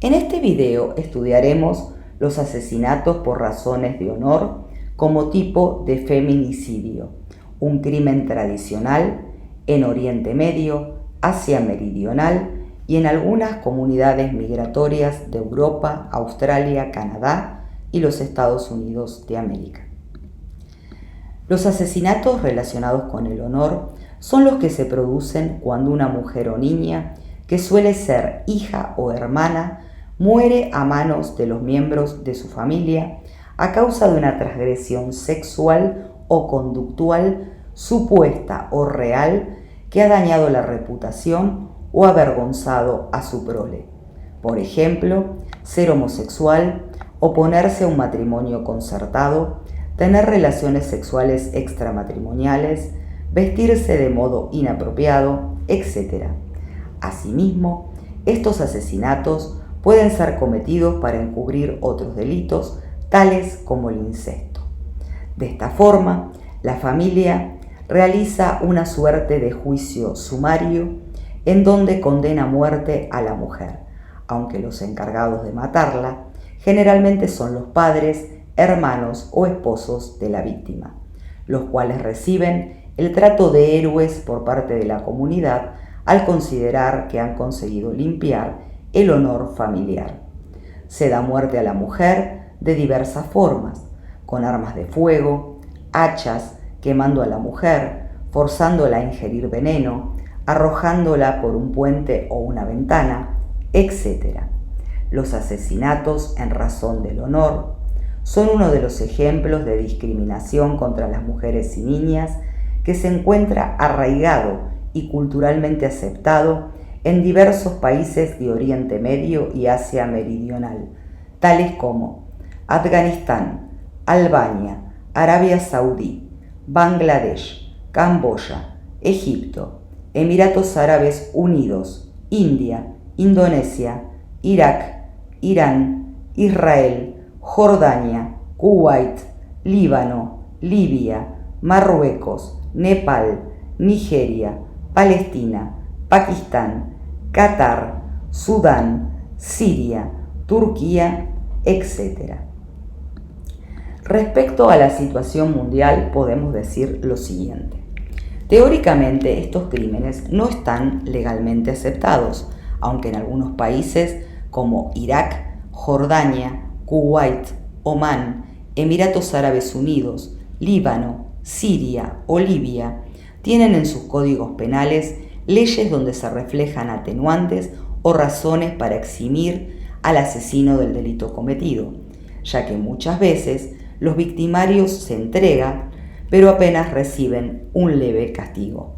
En este video estudiaremos los asesinatos por razones de honor como tipo de feminicidio, un crimen tradicional en Oriente Medio, Asia Meridional y en algunas comunidades migratorias de Europa, Australia, Canadá y los Estados Unidos de América. Los asesinatos relacionados con el honor son los que se producen cuando una mujer o niña, que suele ser hija o hermana, muere a manos de los miembros de su familia a causa de una transgresión sexual o conductual supuesta o real que ha dañado la reputación o avergonzado a su prole. Por ejemplo, ser homosexual, oponerse a un matrimonio concertado, tener relaciones sexuales extramatrimoniales, vestirse de modo inapropiado, etc. Asimismo, estos asesinatos pueden ser cometidos para encubrir otros delitos, tales como el incesto. De esta forma, la familia realiza una suerte de juicio sumario en donde condena a muerte a la mujer, aunque los encargados de matarla generalmente son los padres, hermanos o esposos de la víctima, los cuales reciben el trato de héroes por parte de la comunidad al considerar que han conseguido limpiar el honor familiar. Se da muerte a la mujer de diversas formas, con armas de fuego, hachas, quemando a la mujer, forzándola a ingerir veneno, arrojándola por un puente o una ventana, etc. Los asesinatos en razón del honor son uno de los ejemplos de discriminación contra las mujeres y niñas que se encuentra arraigado y culturalmente aceptado en diversos países de Oriente Medio y Asia Meridional, tales como Afganistán, Albania, Arabia Saudí, Bangladesh, Camboya, Egipto, Emiratos Árabes Unidos, India, Indonesia, Irak, Irán, Israel, Jordania, Kuwait, Líbano, Libia, Marruecos, Nepal, Nigeria, Palestina, Pakistán, Qatar, Sudán, Siria, Turquía, etc. Respecto a la situación mundial, podemos decir lo siguiente. Teóricamente, estos crímenes no están legalmente aceptados, aunque en algunos países como Irak, Jordania, Kuwait, Omán, Emiratos Árabes Unidos, Líbano, Siria o Libia tienen en sus códigos penales leyes donde se reflejan atenuantes o razones para eximir al asesino del delito cometido, ya que muchas veces los victimarios se entregan, pero apenas reciben un leve castigo.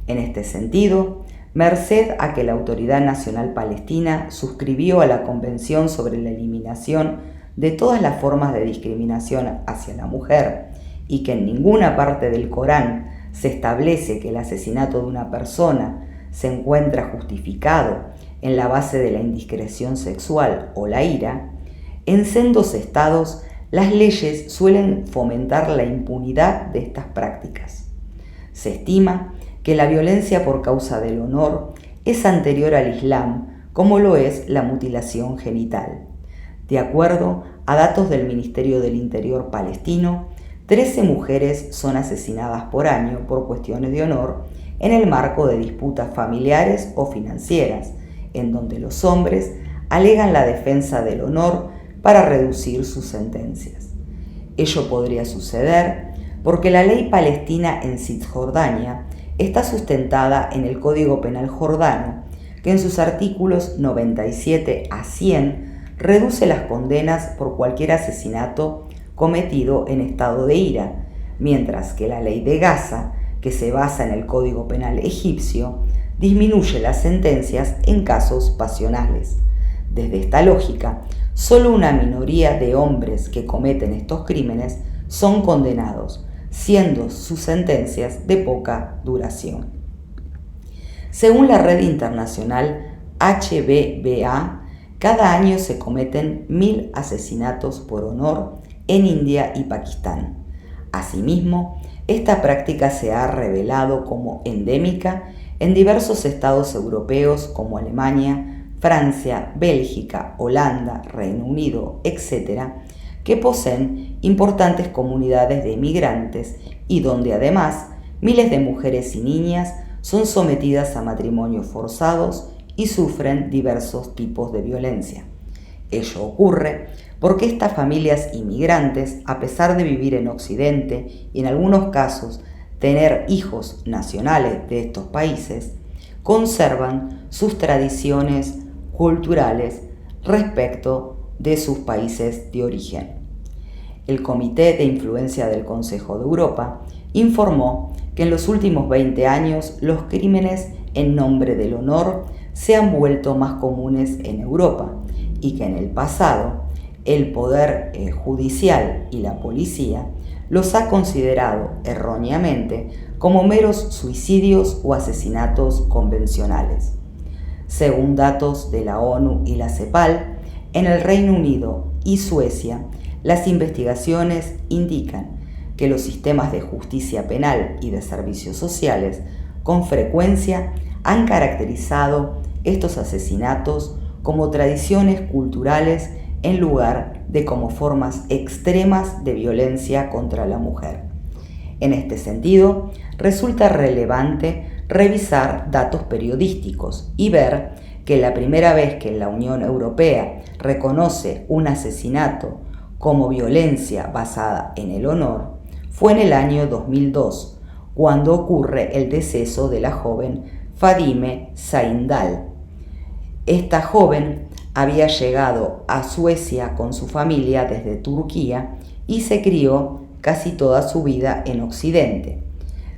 En este sentido, merced a que la Autoridad Nacional Palestina suscribió a la Convención sobre la Eliminación de todas las formas de discriminación hacia la mujer y que en ninguna parte del Corán se establece que el asesinato de una persona se encuentra justificado en la base de la indiscreción sexual o la ira, en sendos estados las leyes suelen fomentar la impunidad de estas prácticas. Se estima que la violencia por causa del honor es anterior al Islam, como lo es la mutilación genital. De acuerdo a datos del Ministerio del Interior palestino, 13 mujeres son asesinadas por año por cuestiones de honor en el marco de disputas familiares o financieras, en donde los hombres alegan la defensa del honor para reducir sus sentencias. Ello podría suceder porque la ley palestina en Cisjordania está sustentada en el Código Penal jordano, que en sus artículos 97 a 100 reduce las condenas por cualquier asesinato cometido en estado de ira, mientras que la ley de Gaza, que se basa en el Código Penal egipcio, disminuye las sentencias en casos pasionales. Desde esta lógica, solo una minoría de hombres que cometen estos crímenes son condenados, siendo sus sentencias de poca duración. Según la red internacional HBBA, cada año se cometen 1.000 asesinatos por honor en India y Pakistán. Asimismo, esta práctica se ha revelado como endémica en diversos estados europeos como Alemania, Francia, Bélgica, Holanda, Reino Unido, etc., que poseen importantes comunidades de inmigrantes y donde además miles de mujeres y niñas son sometidas a matrimonios forzados y sufren diversos tipos de violencia. Ello ocurre porque estas familias inmigrantes, a pesar de vivir en Occidente y en algunos casos tener hijos nacionales de estos países, conservan sus tradiciones culturales respecto de sus países de origen. El Comité de Influencia del Consejo de Europa informó que en los últimos 20 años los crímenes en nombre del honor se han vuelto más comunes en Europa y que en el pasado el poder judicial y la policía los ha considerado erróneamente como meros suicidios o asesinatos convencionales. Según datos de la ONU y la CEPAL, en el Reino Unido y Suecia, las investigaciones indican que los sistemas de justicia penal y de servicios sociales con frecuencia han caracterizado estos asesinatos como tradiciones culturales en lugar de como formas extremas de violencia contra la mujer. En este sentido, resulta relevante revisar datos periodísticos y ver que la primera vez que la Unión Europea reconoce un asesinato como violencia basada en el honor fue en el año 2002, cuando ocurre el deceso de la joven Fadime Sahindal. Esta joven había llegado a Suecia con su familia desde Turquía y se crió casi toda su vida en Occidente.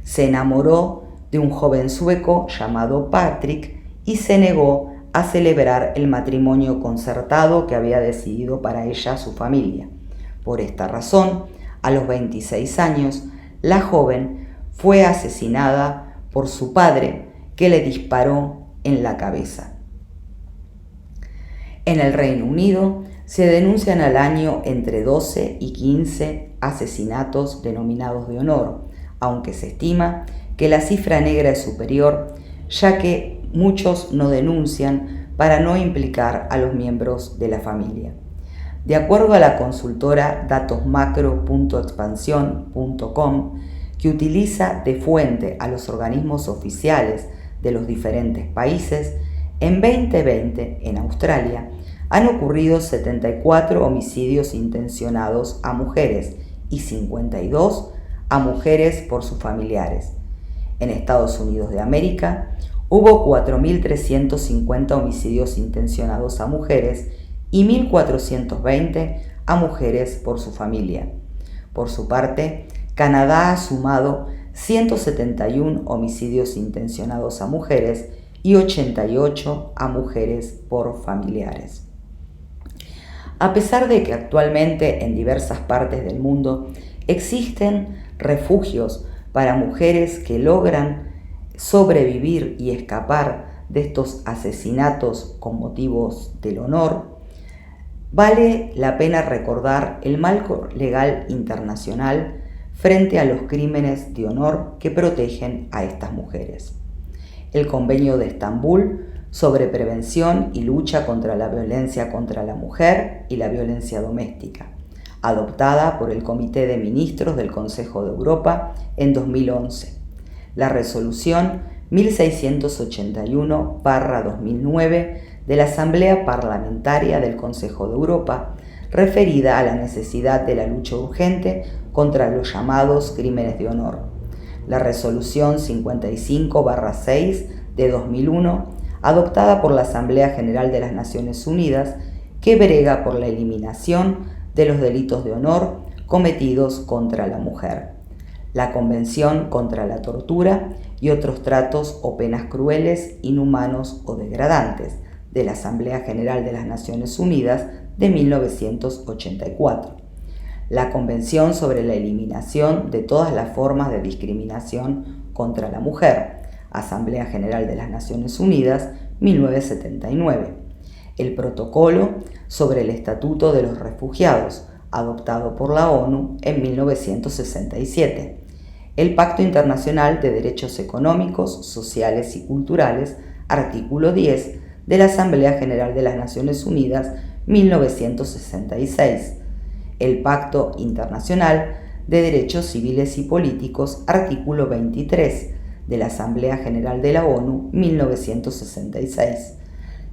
Se enamoró de un joven sueco llamado Patrick y se negó a celebrar el matrimonio concertado que había decidido para ella su familia. Por esta razón, a los 26 años, la joven fue asesinada por su padre, que le disparó en la cabeza. En el Reino Unido se denuncian al año entre 12 y 15 asesinatos denominados de honor, aunque se estima que la cifra negra es superior, ya que muchos no denuncian para no implicar a los miembros de la familia. De acuerdo a la consultora datosmacro.expansión.com, que utiliza de fuente a los organismos oficiales de los diferentes países, en 2020, en Australia, han ocurrido 74 homicidios intencionados a mujeres y 52 a mujeres por sus familiares. En Estados Unidos de América, hubo 4.350 homicidios intencionados a mujeres y 1.420 a mujeres por su familia. Por su parte, Canadá ha sumado 171 homicidios intencionados a mujeres y 88 a mujeres por familiares. A pesar de que actualmente en diversas partes del mundo existen refugios para mujeres que logran sobrevivir y escapar de estos asesinatos con motivos del honor, vale la pena recordar el marco legal internacional frente a los crímenes de honor que protegen a estas mujeres. El Convenio de Estambul sobre prevención y lucha contra la violencia contra la mujer y la violencia doméstica, adoptada por el Comité de Ministros del Consejo de Europa en 2011. La resolución 1681/2009 de la Asamblea Parlamentaria del Consejo de Europa, referida a la necesidad de la lucha urgente contra los llamados crímenes de honor. La resolución 55/6 de 2001, adoptada por la Asamblea General de las Naciones Unidas, que brega por la eliminación de los delitos de honor cometidos contra la mujer. La Convención contra la Tortura y otros tratos o penas crueles, inhumanos o degradantes, de la Asamblea General de las Naciones Unidas de 1984. La Convención sobre la eliminación de todas las formas de discriminación contra la mujer, Asamblea General de las Naciones Unidas, 1979. El Protocolo sobre el Estatuto de los Refugiados, adoptado por la ONU en 1967. El Pacto Internacional de Derechos Económicos, Sociales y Culturales, artículo 10, de la Asamblea General de las Naciones Unidas 1966, el Pacto Internacional de Derechos Civiles y Políticos, artículo 23, de la Asamblea General de la ONU 1966,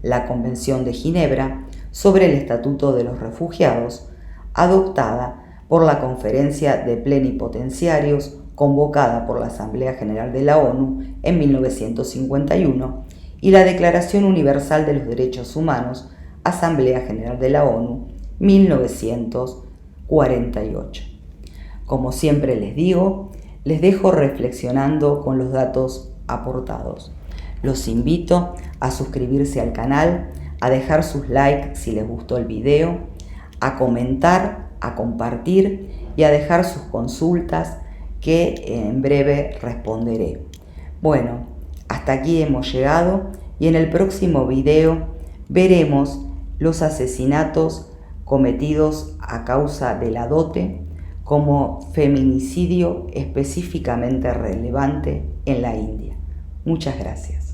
la Convención de Ginebra sobre el Estatuto de los Refugiados, adoptada por la Conferencia de Plenipotenciarios convocada por la Asamblea General de la ONU en 1951, y la Declaración Universal de los Derechos Humanos, Asamblea General de la ONU 1948. Como siempre les digo, les dejo reflexionando con los datos aportados. Los invito a suscribirse al canal, a dejar sus likes si les gustó el video, a comentar, a compartir y a dejar sus consultas que en breve responderé. Bueno, hasta aquí hemos llegado y en el próximo video veremos los asesinatos cometidos a causa de la dote como feminicidio específicamente relevante en la India. Muchas gracias.